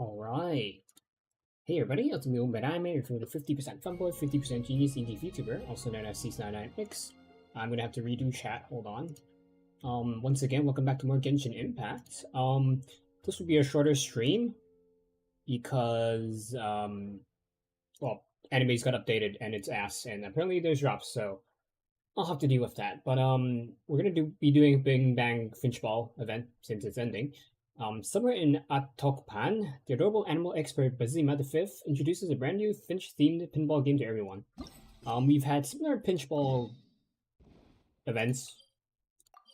Alright. Hey everybody, it's me, I'm here for the 50% Funboy, 50% Genius Indie VTuber, also known as Seelie. I'm gonna have to redo chat, hold on. Once again, welcome back to more Genshin Impact. This will be a shorter stream because, well, anime's got updated and it's ass, and apparently there's drops, so I'll have to deal with that. But, we're gonna be doing a Bing Bang Finchball event since it's ending. Somewhere in Atokpan, the adorable animal expert Bazima V introduces a brand new Finch-themed pinball game to everyone. We've had similar Finchball events.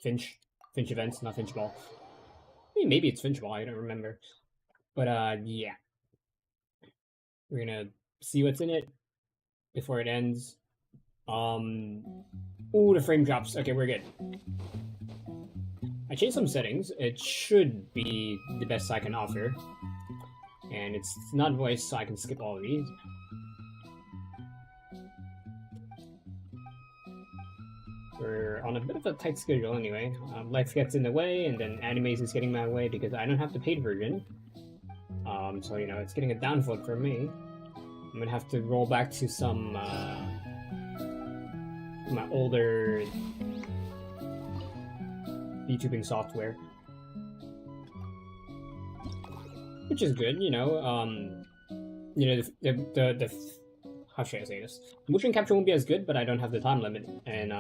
Finch events, not Finchball. I mean, maybe it's Finchball, I don't remember. But, yeah. We're gonna see what's in it before it ends. Ooh, the frame drops. Okay, we're good. I changed some settings. It should be the best I can offer. And it's not voice, so I can skip all of these. We're on a bit of a tight schedule anyway. Life gets in the way, and then animes is getting my way because I don't have the paid version. So, you know, it's getting a downvote for me. I'm gonna have to roll back to some, my older YouTubing software, which is good, you know. The how should I say this? Motion capture won't be as good, but I don't have the time limit, and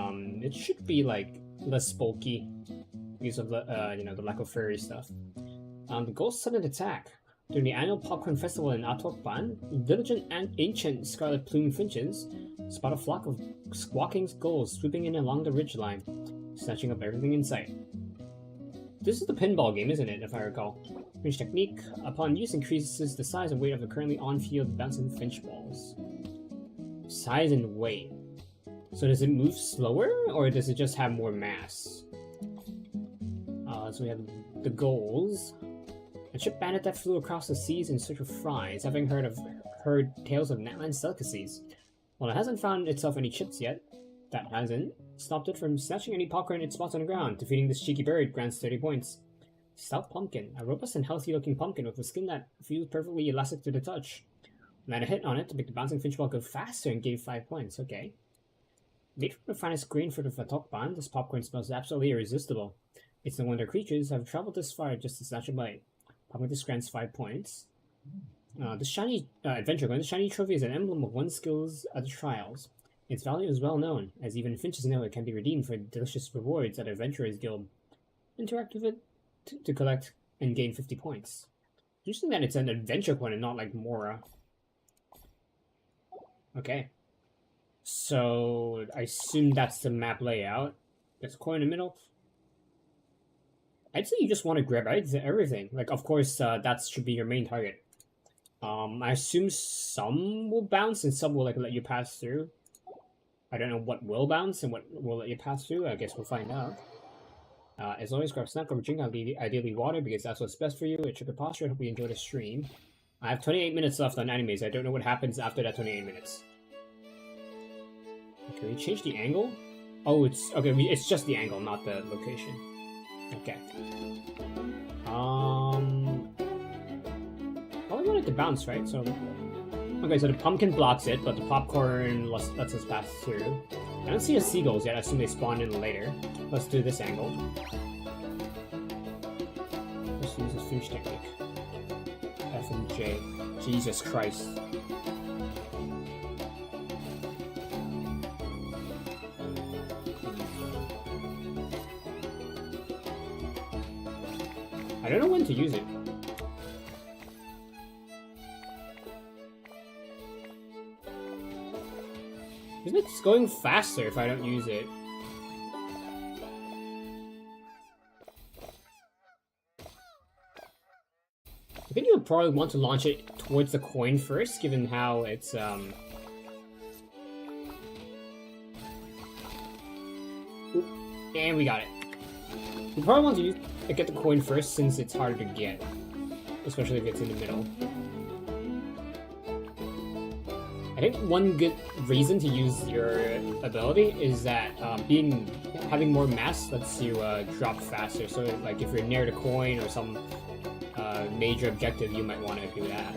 it should be like less bulky because of the the lack of furry stuff. The ghost sudden attack during the annual popcorn festival in Atokban. Diligent and ancient scarlet plume finches spot a flock of squawking gulls swooping in along the ridgeline, snatching up everything in sight. This is the pinball game, isn't it, if I recall? Finch technique, upon use, increases the size and weight of the currently on-field bouncing finch balls. Size and weight. So does it move slower, or does it just have more mass? So we have the goals. A ship bandit that flew across the seas in search of fries, having heard tales of Natlan's delicacies. While it hasn't found itself any chips yet, that hasn't stopped it from snatching any popcorn it spots on the ground. Defeating this cheeky bird grants 30 points. Stout pumpkin, a robust and healthy-looking pumpkin with a skin that feels perfectly elastic to the touch. Land a hit on it to make the bouncing finchball go faster and gave 5 points. Okay. Made from the finest grain fruit of Atokban, this popcorn smells absolutely irresistible. It's no wonder creatures have traveled this far just to snatch a bite. Popcorn this grants 5 points. This shiny adventure gun, the shiny trophy is an emblem of one's skills at the trials. Its value is well known, as even finches know it can be redeemed for delicious rewards at Adventurers Guild. Interact with it to collect and gain 50 points. Interesting that it's an adventure coin and not like Mora. Okay. So, I assume that's the map layout. There's a coin in the middle. I'd say you just want to grab everything. Like, of course, that should be your main target. I assume some will bounce and some will like let you pass through. I don't know what will bounce and what will let you pass through. I guess we'll find out. As always, grab a snack or drink, ideally water, because that's what's best for you. It's your posture. I hope you enjoy the stream. I have 28 minutes left on animes. I don't know what happens after that 28 minutes. Can we change the angle? Oh, it's... Okay, it's just the angle, not the location. Okay. Well, I want it to bounce, right? So... Okay, so the pumpkin blocks it, but the popcorn lets us pass through. I don't see the seagulls yet, I assume they spawn in later. Let's do this angle. Let's use this Finch technique. F and J. Jesus Christ. I don't know when to use it. Isn't it going faster if I don't use it? I think you would probably want to launch it towards the coin first, given how it's, Oop, and we got it. You probably want to get the coin first since it's harder to get. Especially if it's in the middle. I think one good reason to use your ability is that having more mass lets you drop faster. So like if you're near the coin or some major objective you might want to do that.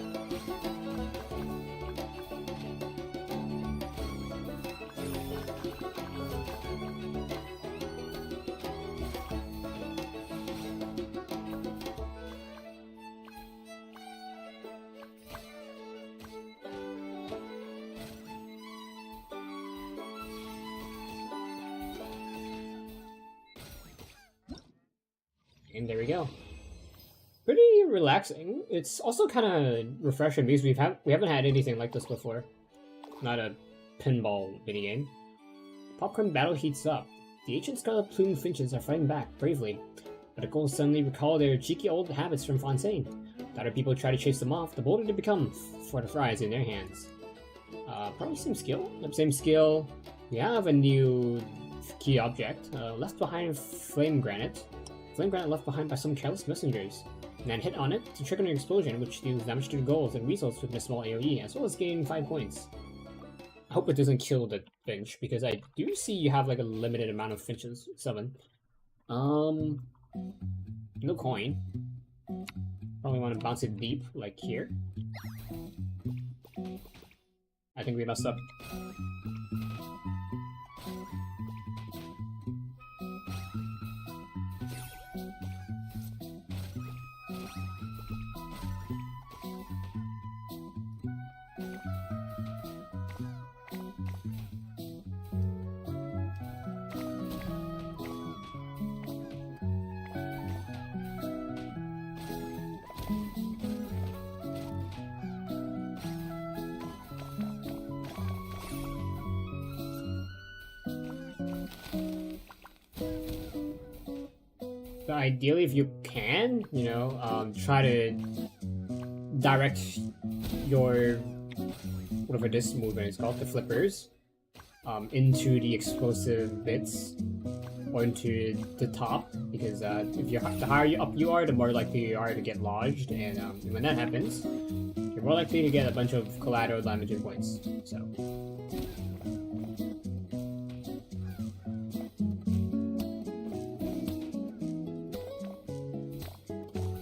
And there we go. Pretty relaxing. It's also kind of refreshing because we haven't had anything like this before. Not a pinball minigame. Popcorn battle heats up. The ancient scarlet plume finches are fighting back bravely, but the ghouls suddenly recall their cheeky old habits from Fontaine. The other people try to chase them off, the bolder they become for the fries in their hands. Probably same skill. Yep, same skill. We have a new key object. Left behind flame granite. Flame granite left behind by some careless messengers. And then hit on it to trigger an explosion, which deals damage to the ghouls and results with a small AoE, as well as gain 5 points. I hope it doesn't kill the finch, because I do see you have like a limited amount of finches summoned. No coin. Probably want to bounce it deep, like here. I think we messed up. Ideally, if you can, you know, try to direct your, whatever this movement is called, the flippers, into the explosive bits, or into the top, because if you the higher up you are, the more likely you are to get lodged, and when that happens, you're more likely to get a bunch of collateral damage points, so...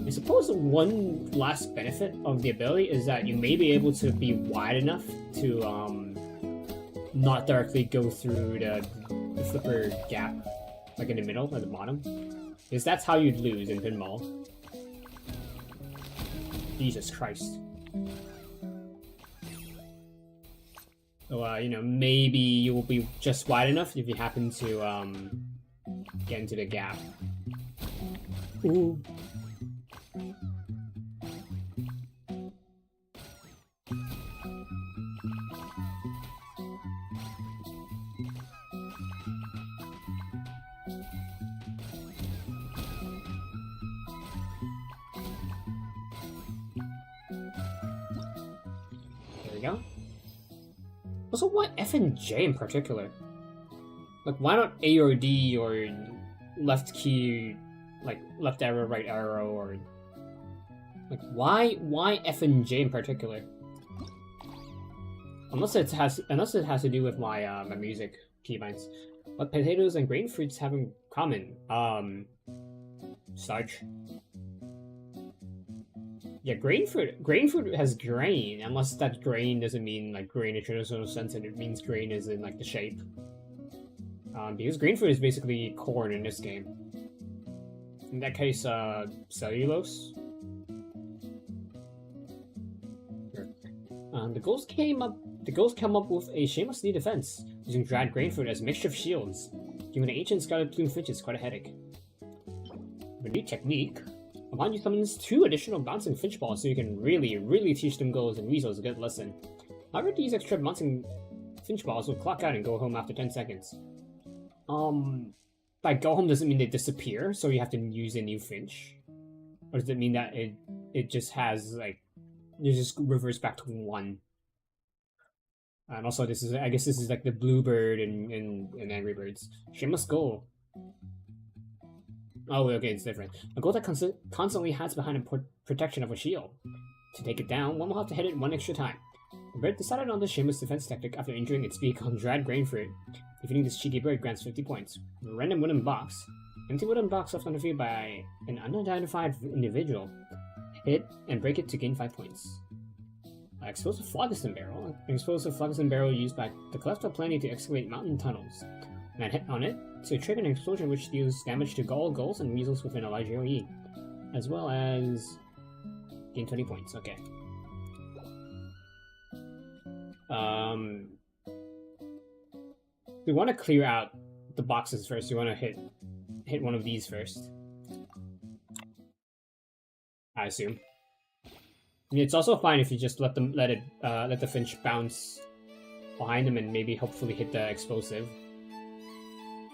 I suppose one last benefit of the ability is that you may be able to be wide enough to not directly go through the flipper gap, like in the middle or the bottom, because that's how you'd lose in pinball. Jesus Christ. So, you know, maybe you will be just wide enough if you happen to get into the gap. Ooh. Also, why F and J in particular? Like, why not A or D or left key, like left arrow, right arrow, or like why F and J in particular? Unless it has to do with my my music keybinds. What potatoes and grain fruits have in common? Starch. Yeah, grain fruit has grain, unless that grain doesn't mean like grain in a traditional sense, and it means grain is in like the shape. Because grain fruit is basically corn in this game. In that case, cellulose. Sure. The ghouls come up with a shameless new defense, using dried grain fruit as makeshift shields, giving the ancient scarlet plume finches quite a headache. A new technique. Upon you summons 2 additional bouncing Finchballs, so you can really teach them ghouls and weasels a good lesson. However, these extra bouncing Finchballs will clock out and go home after 10 seconds. Like, go home doesn't mean they disappear, so you have to use a new Finch? Or does it mean that it just has, like, it just reverts back to 1? And also, I guess this is like the Bluebird and Angry Birds. Shameless Ghoul. Oh, okay, it's different. A ghoul that constantly hides behind a protection of a shield. To take it down, one will have to hit it 1 extra time. The bird decided on this shameless defense tactic after injuring its beak on dried grain fruit. Defeating this cheeky bird grants 50 points. A random wooden box. Empty wooden box left on the field by an unidentified individual. hit and break it to gain 5 points. Explosive phlogiston barrel. An explosive phlogiston barrel used by the Collector Planning to excavate mountain tunnels. And I hit on it to trigger an explosion which deals damage to gulls and weasels within a large AoE. As well as gain 20 points. Okay. We want to clear out the boxes first. We want to hit one of these first. I assume. And it's also fine if you just let the Finch bounce behind them and maybe hopefully hit the explosive.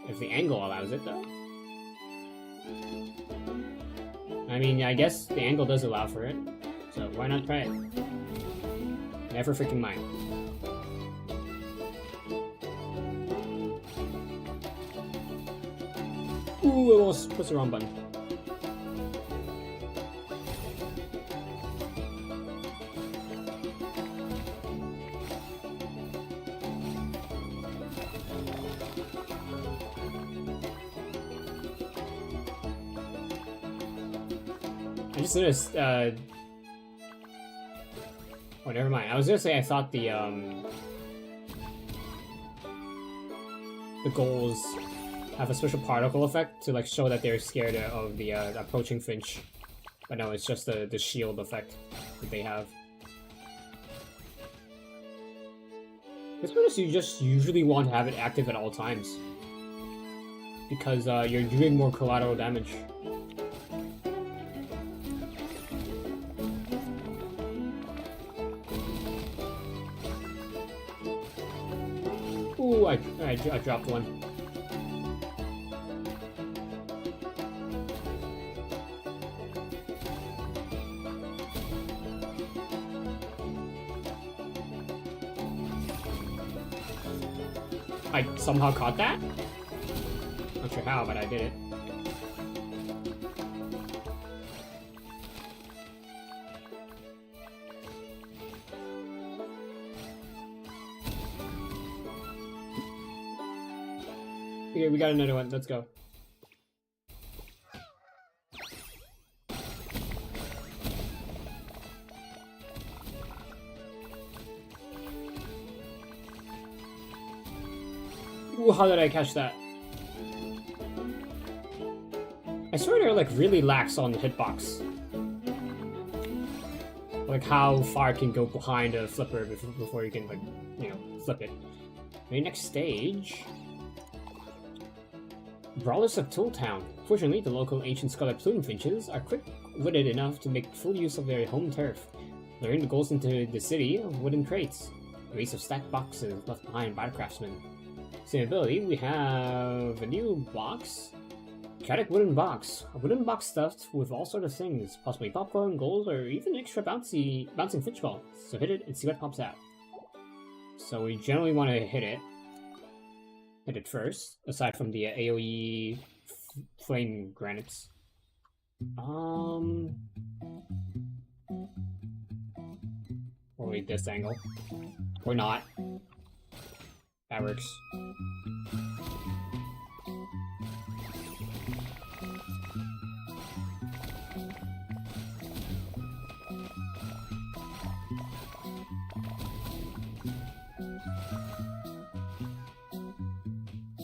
If the angle allows it, though. I mean, I guess the angle does allow for it, so why not try it? Never freaking mind. Ooh, I almost pressed the wrong button. I just noticed, oh, never mind. I was gonna say I thought the goals have a special particle effect to like show that they're scared of the approaching Finch. But no, it's just the shield effect that they have. This bonus you just usually want to have it active at all times. Because you're doing more collateral damage. Ooh, I dropped one. I somehow caught that? Not sure how, but I did it. Okay, we got another one. Let's go. Ooh, how did I catch that? I swear they're like really lax on the hitbox. Like how far it can go behind a flipper before you can like, you know, flip it. Okay, next stage. Brawlers of Tooltown. Fortunately, the local ancient scarlet plume finches are quick-witted enough to make full use of their home turf, luring the goals into the city of wooden crates, a race of stacked boxes left behind by the craftsmen. Same ability, we have a new box. Chaotic wooden box. A wooden box stuffed with all sorts of things, possibly popcorn, gold, or even extra bouncing Finchball. So hit it and see what pops out. So we generally want to hit it first, aside from the AoE flame granites. Or wait, this angle. Or not. That works.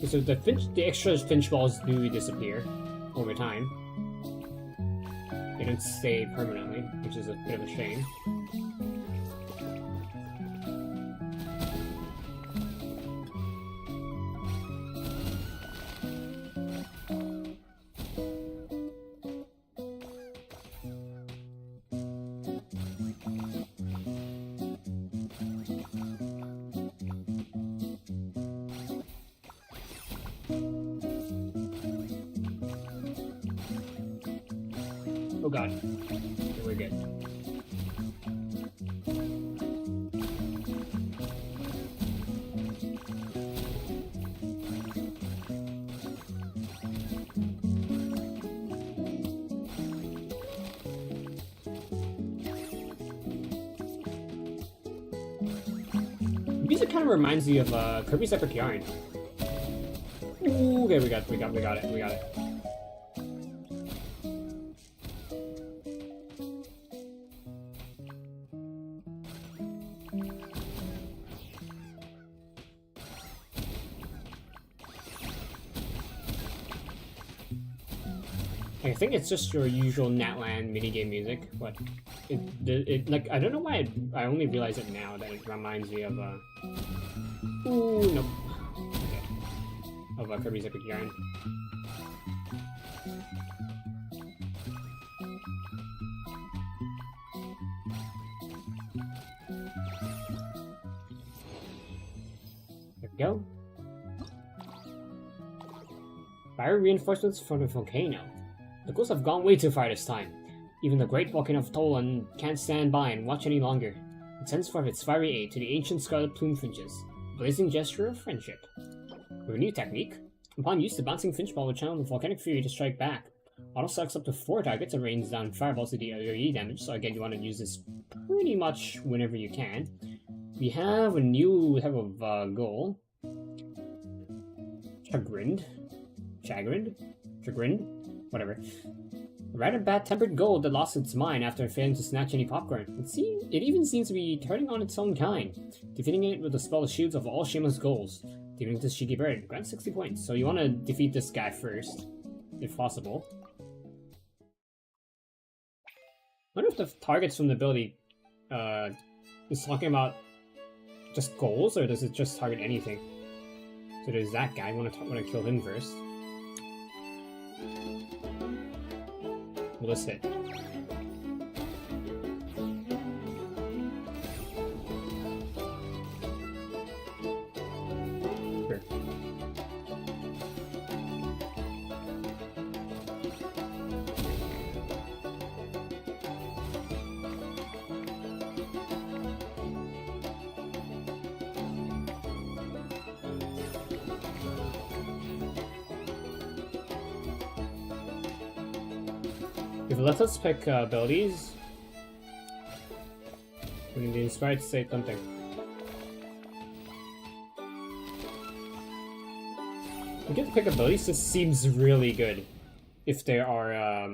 So the extra Finch balls do disappear over time. They don't stay permanently, which is a bit of a shame. Oh god. Okay, we're good. Music kind of reminds me of Kirby's Epic Yarn. Ooh, okay, we got it. I think it's just your usual Natland minigame music, but it like I don't know why I only realize it now that it reminds me of ooh nope okay of Kirby's Epic Yarn. There we go. Fire reinforcements from the volcano. The ghouls have gone way too far this time. Even the great volcano of Tolan can't stand by and watch any longer. It sends forth its fiery aid to the ancient scarlet plume finches, a blazing gesture of friendship. With a new technique, upon use, the bouncing Finchball will channel the volcanic fury to strike back. Auto selects up to 4 targets and rains down fireballs to deal AoE damage, so again you want to use this pretty much whenever you can. We have a new type of ghoul. Chagrined, whatever. A rather bad-tempered ghoul that lost its mind after failing to snatch any popcorn. It even seems to be turning on its own kind, defeating it with the spell of shields of all shameless ghouls. Defeating this cheeky bird grants 60 points, so you want to defeat this guy first, if possible. I wonder if the targets from the ability is talking about just ghouls, or does it just target anything? So there's that guy. I want to kill him first. Will this hit? Sure. If it lets us pick abilities, we can be inspired to say something. We get to pick abilities. This seems really good if there are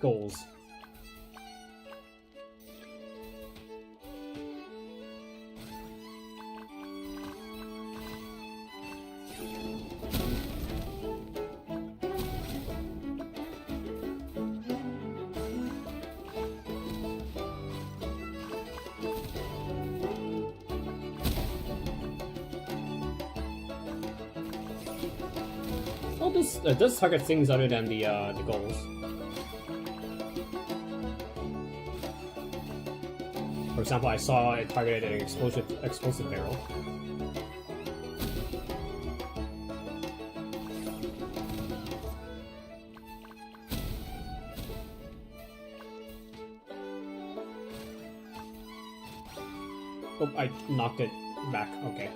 goals. Well, this does target things other than the goals. For example, I saw it targeted an explosive barrel. Oh, I knocked it back. Okay.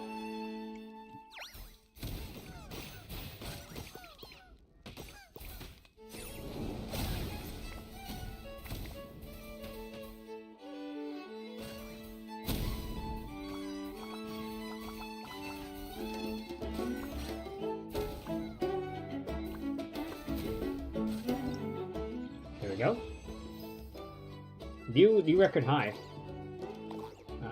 Go. New record high.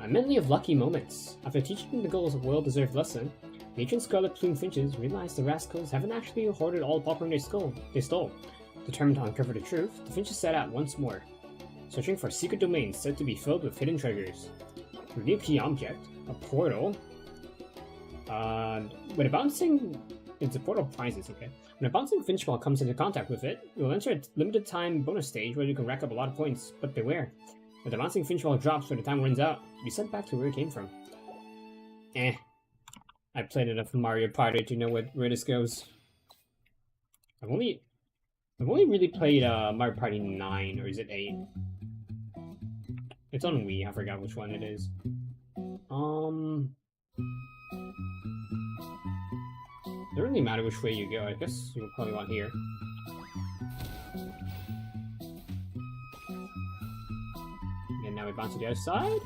A medley of lucky moments. After teaching the ghouls a well-deserved lesson, the ancient scarlet plume finches realized the rascals haven't actually hoarded all the popcorn they stole. Determined to uncover the truth, the finches set out once more, searching for secret domains said to be filled with hidden treasures. With a new key object, a portal. When a bouncing... It's a portal prizes, okay. When a bouncing Finchball comes into contact with it, you'll enter a limited time bonus stage where you can rack up a lot of points, but beware. If the bouncing Finchball drops when the time runs out, you'll be sent back to where it came from. I played enough Mario Party to know where this goes. I've only really played Mario Party 9, or is it 8? It's on Wii, I forgot which one it is. Doesn't really matter which way you go. I guess you'll probably want here. And now we bounce to the other side.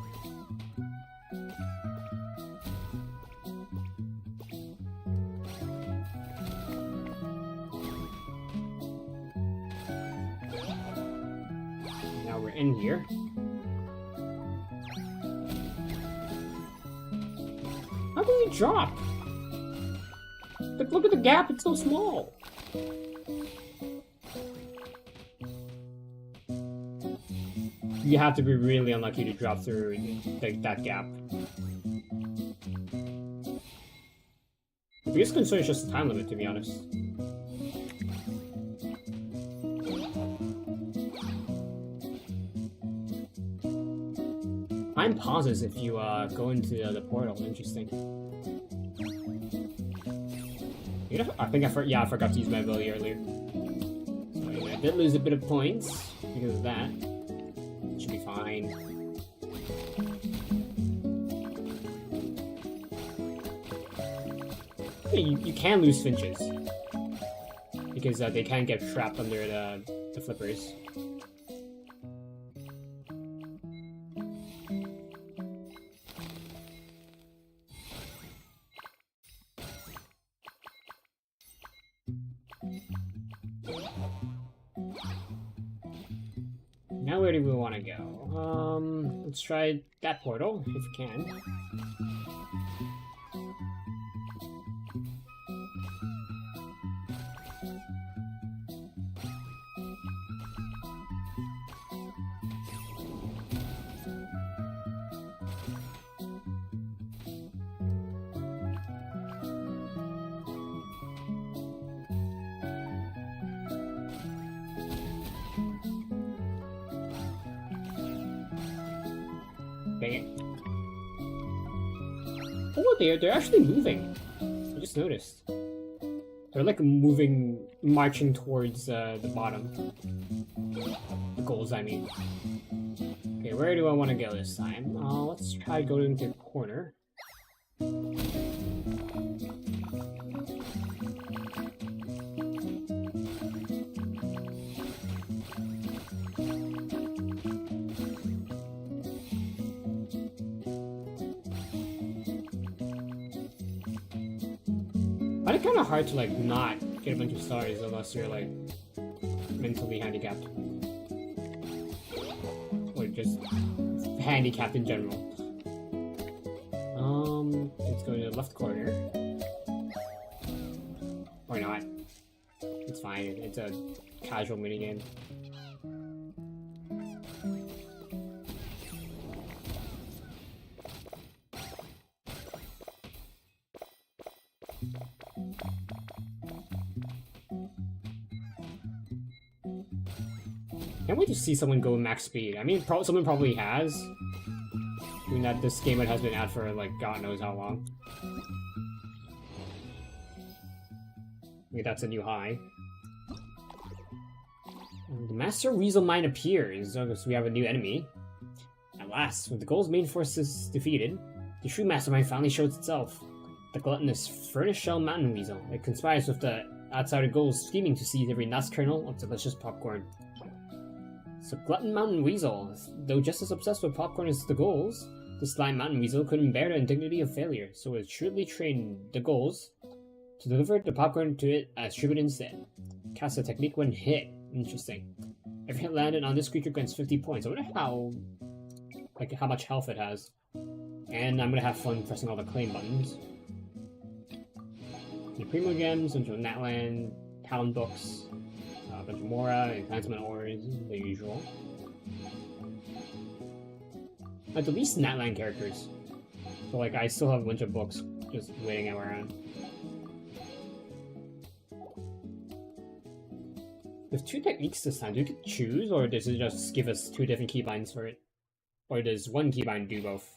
Now we're in here. How did we drop? But look at the gap, it's so small. You have to be really unlucky to drop through that gap. The biggest concern is just the time limit, to be honest. Time pauses if you go into the portal. Interesting. You know, I think I forgot to use my ability earlier. So anyway, I did lose a bit of points because of that. Should be fine. You can lose finches because they can get trapped under the flippers. Now where do we want to go? Let's try that portal if we can. Dang it. Oh, they're actually moving. I just noticed. They're like moving, marching towards the bottom. The goals, I mean. Okay, where do I want to go this time? Let's try going to the corner. But it's kind of hard to like not get a bunch of stars unless you're like mentally handicapped, or just handicapped in general. Let's go to the left corner, or not. It's fine. It's a casual minigame. Can't wait to see someone go max speed. I mean, someone probably has. I mean, that this game has been out for like God knows how long. I mean, that's a new high. And the Master Weasel Mine appears. So we have a new enemy. At last, with the Gold's main forces defeated, the true Mastermind finally shows itself. The gluttonous Furnace Shell Mountain Weasel. It conspires with the outsider Goals, scheming to seize every nut kernel of delicious popcorn. So Glutton Mountain Weasel, though just as obsessed with popcorn as the Goals, the Slime Mountain Weasel couldn't bear the indignity of failure, so it shrewdly trained the Goals to deliver the popcorn to it as tribute instead. Cast a technique when hit. Interesting. Every hit landed on this creature grants 50 points. I wonder how much health it has. And I'm gonna have fun pressing all the claim buttons. The Primo Gems, into Natland, Talon Books, a bunch of Mora, Enhancement Ores, the usual. At the least Natland characters. So like, I still have a bunch of books just waiting around. With two techniques this time, do we choose, or does it just give us two different keybinds for it? Or does one keybind do both?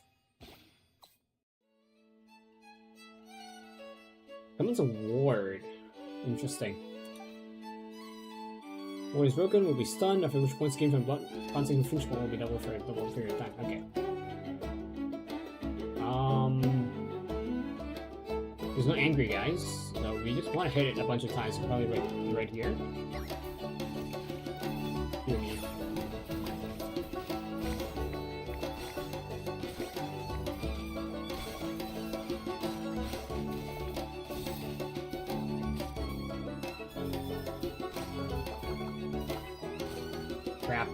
Someone's a ward. Interesting. Ward is broken, will be stunned, after which points gained from bouncing Finchball will be doubled for a double period of time. Okay. There's no angry guys, so we just want to hit it a bunch of times, so probably right here. Crap.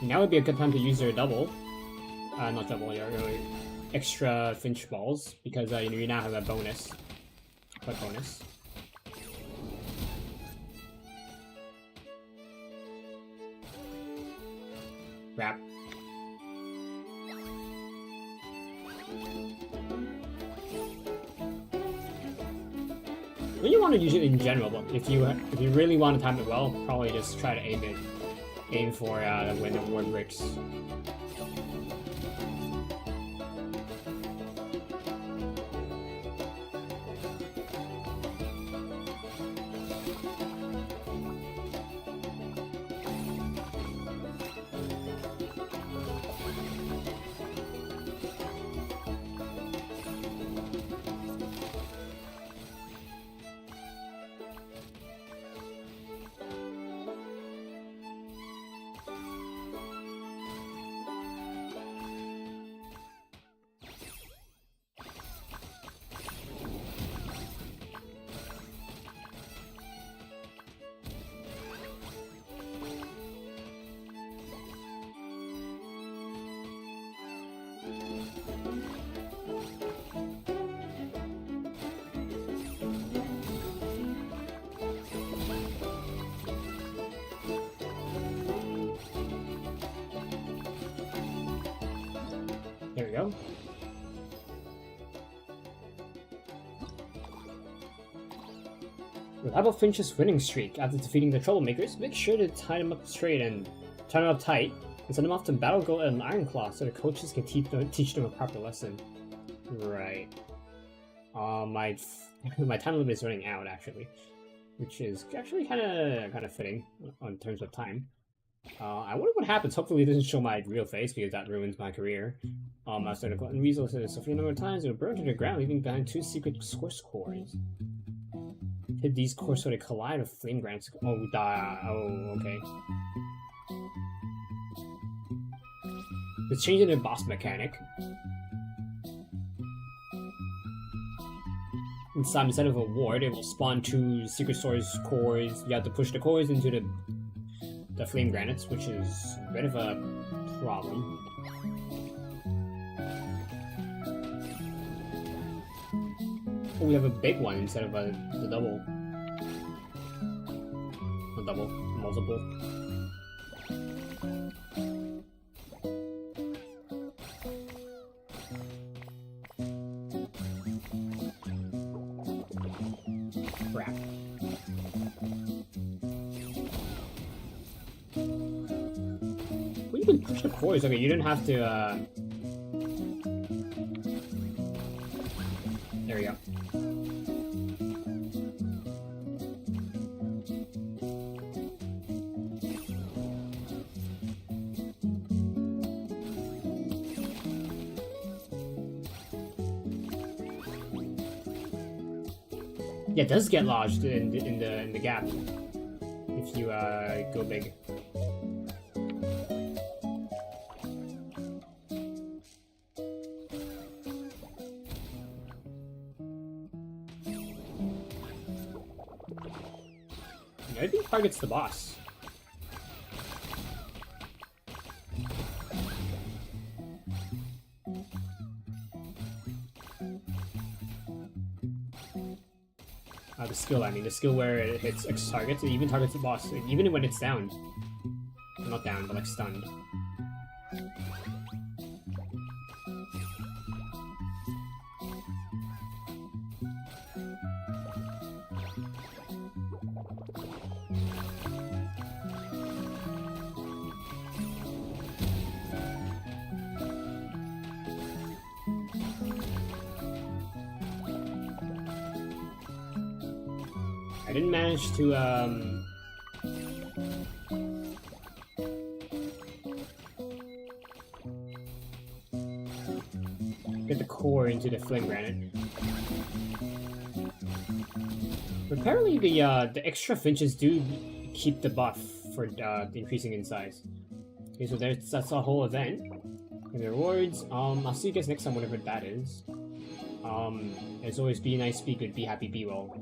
Now would be a good time to use your double. Not double, your extra Finchballs, because you now have a bonus. Quick bonus. Wrap. Well, you want to use it in general, but if you really want to time it well, probably just try to aim for when the ward breaks. There we go. Reliable Finch's winning streak. After defeating the troublemakers, make sure to tie them up straight and tie them up tight, and send them off to Battle Gold and Iron Claw so the coaches can teach them a proper lesson. Right. My time limit is running out actually, which is actually kind of fitting on terms of time. I wonder what happens. Hopefully it doesn't show my real face because that ruins my career. I started collecting resources a few number of times and burned to the ground, leaving behind 2 secret source cores. Hit these cores so they collide with flame grants. Oh, okay. It's changing the boss mechanic. Instead of a ward, it will spawn 2 secret source cores. You have to push the cores into the flame granites, which is a bit of a problem. Oh, we have a big one instead of the double. A double, multiple. Crap. Well, you can push the cores. Okay, you didn't have to. There we go. Yeah, it does get lodged in the gap if you go big. I think targets the boss. The skill, I mean, the skill where it hits X targets, it even targets the boss, even when it's down. Not down, but like stunned. I didn't manage to get the core into the flame granite. But apparently the extra finches do keep the buff for increasing in size. Okay, so that's a whole event. And the rewards, I'll see you guys next time, whatever that is. As always, be nice, be good, be happy, be well.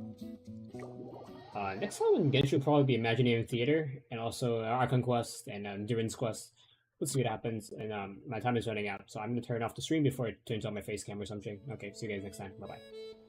Next time in Genshin will probably be Imaginary Theater, and also Archon Quest and Endurance Quest. let's see what happens. And my time is running out, so I'm gonna turn off the stream before it turns on my face cam or something. Okay, see you guys next time. Bye bye.